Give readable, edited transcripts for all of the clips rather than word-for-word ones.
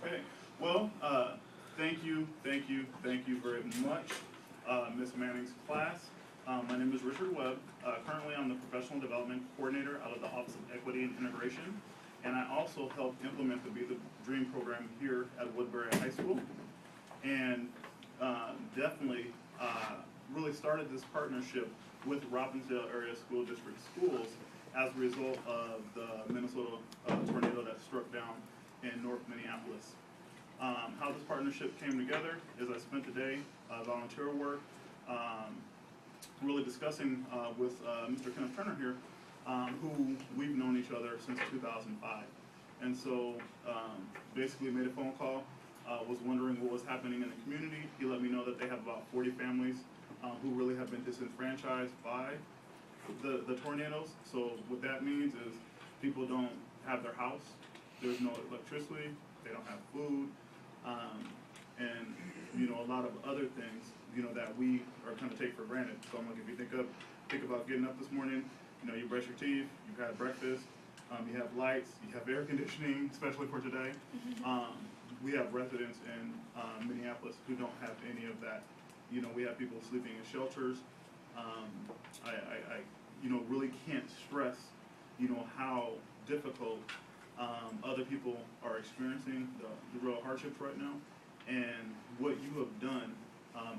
Okay. Well, thank you very much, Ms. Manning's class. My name is Richard Webb. Currently, I'm the Professional Development Coordinator out of the Office of Equity and Integration, and I also help implement the Be the Dream program here at Woodbury High School. And definitely really started this partnership with Robbinsdale Area School District Schools as a result of the Minnesota tornado that struck down in North Minneapolis. How this partnership came together is I spent the day volunteer work, really discussing with Mr. Kenneth Turner here, who we've known each other since 2005. And so basically made a phone call, was wondering what was happening in the community. He let me know that they have about 40 families who really have been disenfranchised by the tornadoes. So what that means is people don't have their house, there's no electricity, they don't have food, and a lot of other things that we are kind of take for granted. So I'm like, if you think about getting up this morning, you brush your teeth, you've had breakfast, you have lights, you have air conditioning, especially for today. We have residents in Minneapolis who don't have any of that. We have people sleeping in shelters. I really can't stress, how difficult other people are experiencing the real hardships right now, and what you have done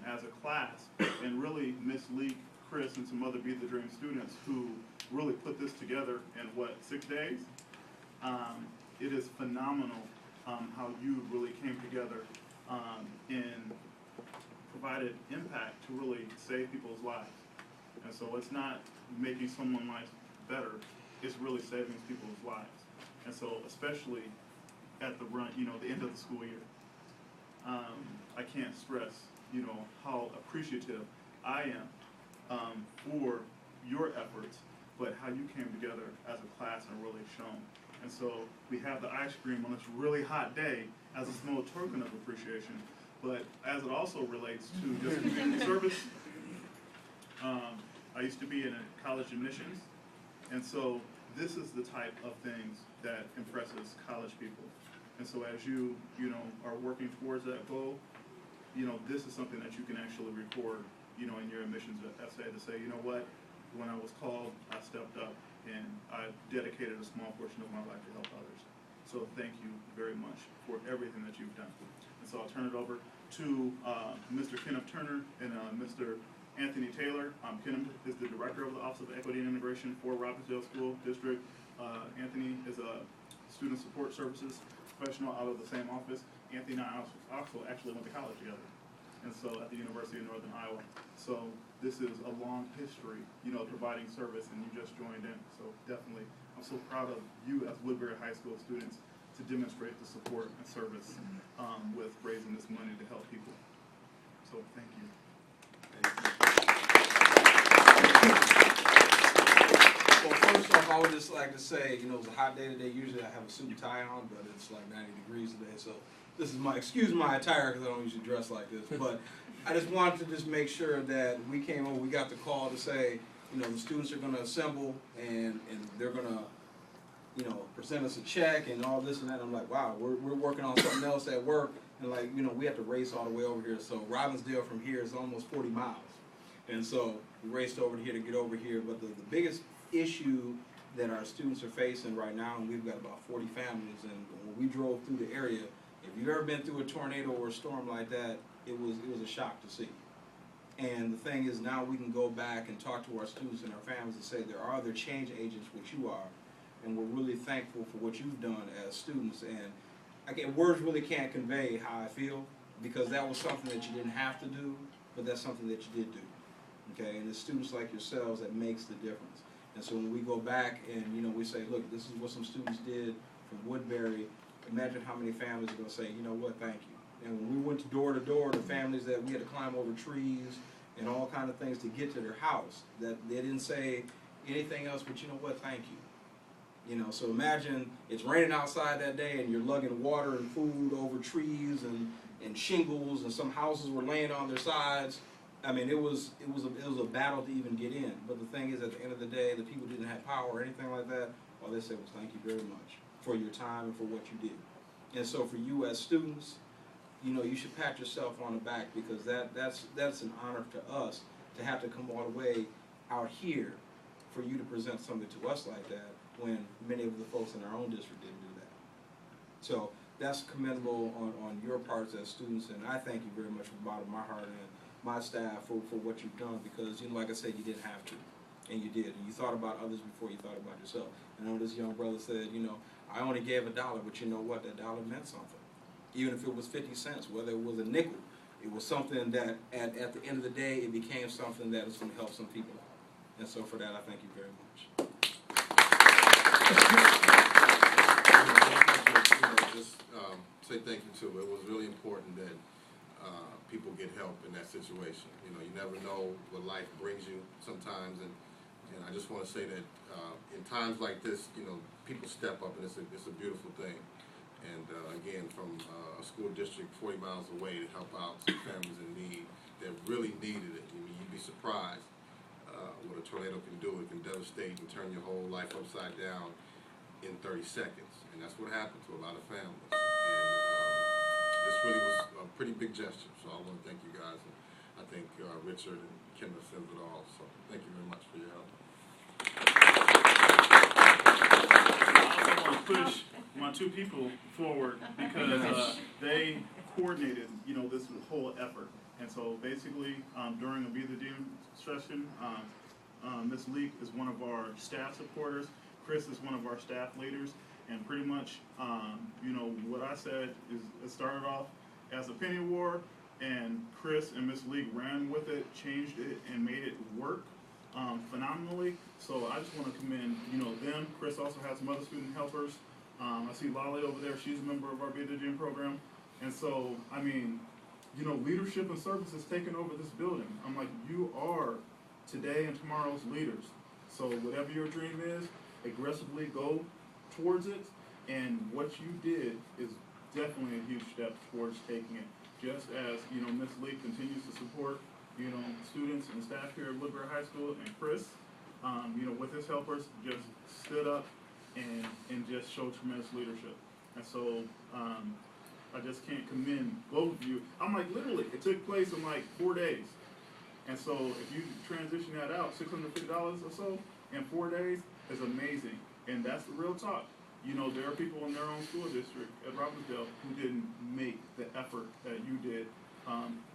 as a class, and really Miss Lee, Chris, and some other Be the Dream students who really put this together in 6 days. It is phenomenal how you really came together and provided impact to really save people's lives. And so it's not making someone's life better, it's really saving people's lives. And so especially at the end of the school year. I can't stress, how appreciative I am for your efforts, but how you came together as a class and really shown. And so we have the ice cream on this really hot day as a small token of appreciation, but as it also relates to just community service. I used to be in a college admissions, and so this is the type of things that impresses college people. And so as you are working towards that goal, this is something that you can actually record, in your admissions essay to say, when I was called, I stepped up and I dedicated a small portion of my life to help others. So thank you very much for everything that you've done. And so I'll turn it over to Mr. Kenneth Turner and Mr. Anthony Taylor. Kenneth is the Director of the Office of Equity and Integration for Robbinsdale School District. Anthony is a Student Support Services professional out of the same office. Anthony and I also actually went to college together, and so at the University of Northern Iowa. So this is a long history, providing service, and you just joined in. So definitely, I'm so proud of you as Woodbury High School students to demonstrate the support and service with raising this money to help people. So thank you. Well, first off, I would just like to say, it was a hot day today. Usually I have a suit and tie on, but it's like 90 degrees today. So this is excuse my attire because I don't usually dress like this. But I just wanted to just make sure that we came over, we got the call to say, the students are going to assemble and they're going to, present us a check and all this and that. I'm like, wow, we're working on something else at work. And we have to race all the way over here. So Robbinsdale from here is almost 40 miles. And so we raced over here to get over here. But the biggest issue that our students are facing right now, and we've got about 40 families, and when we drove through the area, if you've ever been through a tornado or a storm like that, it was a shock to see. And the thing is, now we can go back and talk to our students and our families and say there are other change agents, which you are, and we're really thankful for what you've done as students. And words really can't convey how I feel, because that was something that you didn't have to do, but that's something that you did do. Okay, and it's students like yourselves that makes the difference. And so when we go back and we say, look, this is what some students did from Woodbury, imagine how many families are going to say, you know what, thank you. And when we went door to door to families that we had to climb over trees and all kind of things to get to their house, that they didn't say anything else but, you know what, thank you. So imagine it's raining outside that day and you're lugging water and food over trees and shingles, and some houses were laying on their sides. I mean, it was a battle to even get in. But the thing is, at the end of the day, the people didn't have power or anything like that. All they said was, thank you very much for your time and for what you did. And so for you as students, you know, you should pat yourself on the back, because that's an honor to us to have to come all the way out here for you to present something to us like that, when many of the folks in our own district didn't do that. So that's commendable on your parts as students, and I thank you very much from the bottom of my heart and my staff for what you've done, because, you know, like I said, you didn't have to, and you did. And you thought about others before you thought about yourself. And I know this young brother said, you know, I only gave $1, but you know what? That dollar meant something. Even if it was 50 cents, whether it was a nickel, it was something that at the end of the day, it became something that is going to help some people out. And so for that, I thank you very much. Just say thank you too. It was really important that people get help in that situation. You know, you never know what life brings you sometimes, and I just want to say that in times like this, you know, people step up, and it's a beautiful thing. And again, from a school district 40 miles away to help out some families in need that really needed it. I mean, you'd be surprised what a tornado can do. It can devastate and turn your whole life upside down in 30 seconds. And that's what happened to a lot of families. And this really was a pretty big gesture. So I want to thank you guys. And I think Richard and Kenneth says it all. So thank you very much for your help. I also want to push my two people forward, because they coordinated, you know, this whole effort. And so basically, during a Be the Dean session, Ms. Leek is one of our staff supporters. Chris is one of our staff leaders. And pretty much, you know, what I said is it started off as a penny war, and Chris and Ms. Leek ran with it, changed it, and made it work phenomenally. So I just want to commend, you know, them. Chris also has some other student helpers. I see Lolly over there. She's a member of our Be the Dean program. And so, I mean, you know, leadership and service has taken over this building. I'm like, you are today and tomorrow's leaders. So whatever your dream is, aggressively go towards it. And what you did is definitely a huge step towards taking it. Just as, you know, Ms. Lee continues to support, you know, students and staff here at Woodbury High School, and Chris, you know, with his helpers, just stood up and just showed tremendous leadership. And so I just can't commend both of you. I'm like, literally, it took place in like 4 days. And so if you transition that out, $650 or so in 4 days is amazing. And that's the real talk. You know, there are people in their own school district at Robbinsdale who didn't make the effort that you did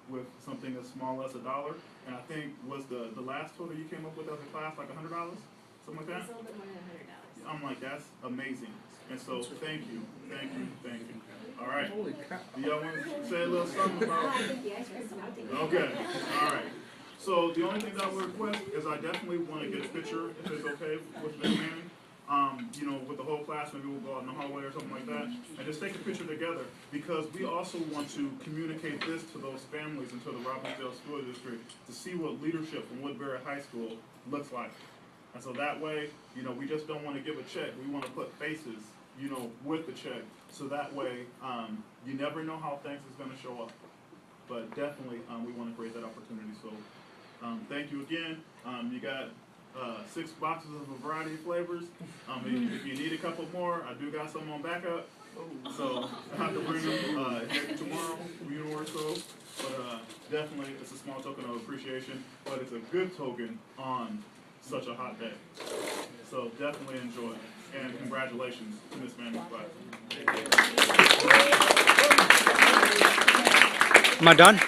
with something as small as $1. And I think was the last total you came up with as a class like $100, something like that? It's a little bit more than $100. I'm like, that's amazing. And so thank you, thank you, thank you. All right. Holy cow. Do y'all want to say a little something about? I think the experts know how to do it. Okay, all right. So the only thing that I would request is I definitely want to get a picture, if it's okay with Ms. Manning. You know, with the whole class, maybe we'll go out in the hallway or something like that, and just take a picture together, because we also want to communicate this to those families and to the Robbinsdale School District to see what leadership from Woodbury High School looks like. And so that way, you know, we just don't want to give a check. We want to put faces, you know, with the check. So that way, you never know how things is going to show up. But definitely, we want to create that opportunity. So thank you again. You got 6 boxes of a variety of flavors. If you need a couple more, I do got some on backup. So I have to bring them tomorrow or so. But definitely, it's a small token of appreciation. But it's a good token on such a hot day. So definitely enjoy. And congratulations to Ms. Manning's class. Am I done?